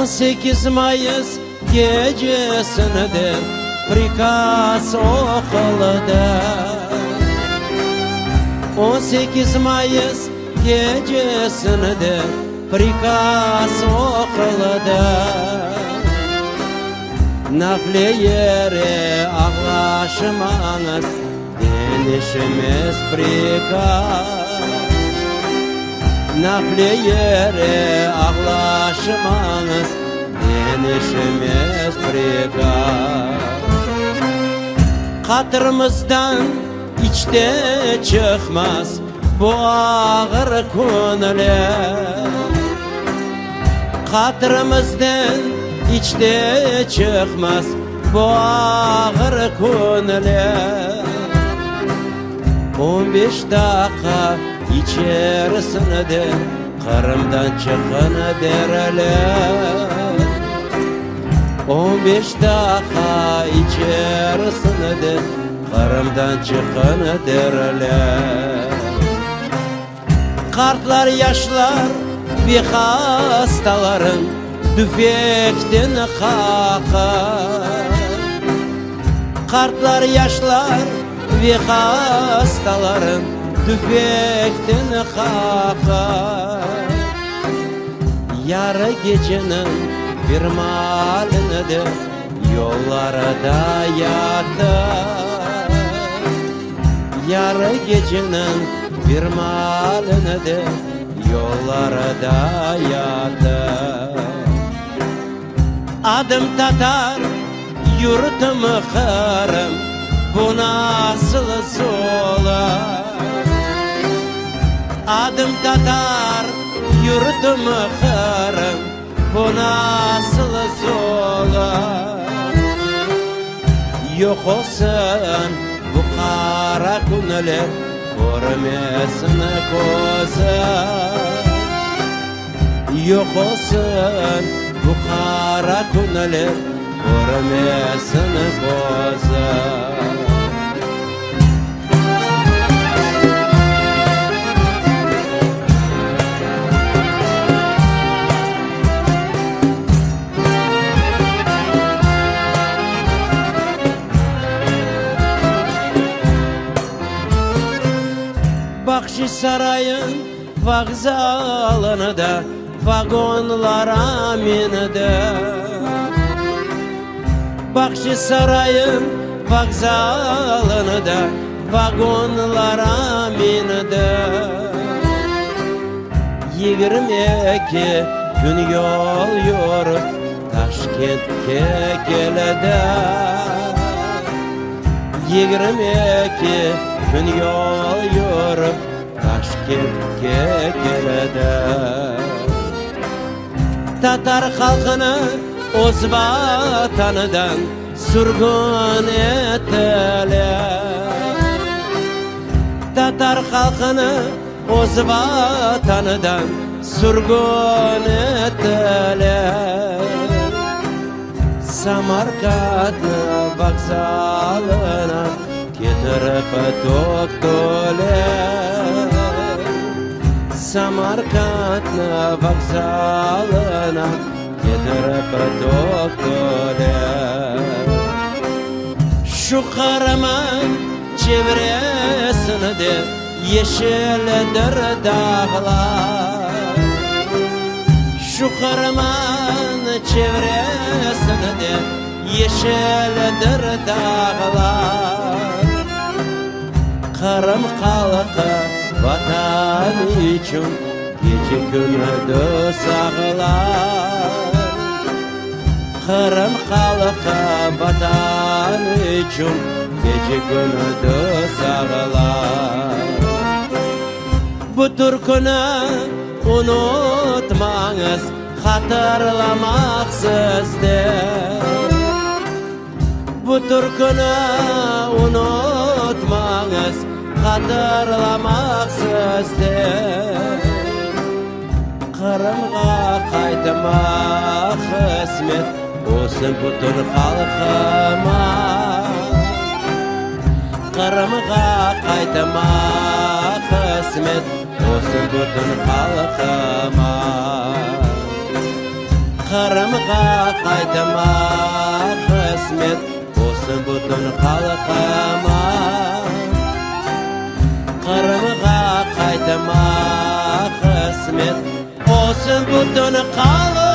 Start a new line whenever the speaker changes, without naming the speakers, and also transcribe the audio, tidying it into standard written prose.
18 Mayıs gecesinde prikaz okulda. 18 Mayıs gecesinde prikaz okulda. Nafile yere ağlaşmanız denişimiz prikaz. Nafile yere ağlaşmanız denişimiz prikaz. Katırımızdan içte çıkmaz bu ağır konular. Katırımızdan içte çıkmaz bu ağır konular. 15 dakika içerisinde Kırım'dan çıkan derler. 15 dakika içerisinde Kırım'dan çıkan derler. Kartlar, yaşlar bir hastaların düfekten kakar. Kartlar, yaşlar ve hastaların düfekten kakar. Yarı gecenin bir malını da yollarda yatar. Yarı gecenin bir malını da yollarda yatar. Adım Tatar, yurtum Kırım, bu nasıl solar? Adım Tatar, yurtum Kırım, bu nasıl solar? Yok olsun bu kara günler, görmesin gözüm. Yok olsun bu kara günler, görmesin gözüm. Bahçesaray'ın vokzalını da vagonlara mindi. Bahçesaray'ın vokzalını da vagonlara mindi. 22 gün yol yorup Taşkent'e geledi. 22 gün yol yorup Taşkent'e geledi. Tatar halkını o'z vatanıdan sürgün ettiler. Tatar halkını o'z vatanıdan sürgün ettiler. Samarqandni vokzalına getirip to'kdilar. Samarqandni vokzalına getirip to'kdilar. Şu Kırım'ın çevresinde yeşildir dağlar. Şu Kırım'ın çevresinde yeşildir dağlar. Kırım halkı vatan için gece gündüz ağlar. Kırım halkı vatan için gece gündüz ağlar. Bu türkünü unutmanız, hatırlamaksızdır. Bu türkünü unutmanız, hatırlamaksızdır. Kırım'a qaytmak kısmet olsun bütün halkıma. Kırım'a qaytmak kısmet olsun bütün halkıma. Qırımğa qaytama qismet olsun bütün xalqıma Qırımğa qaytama qismet olsun bütün xalqıma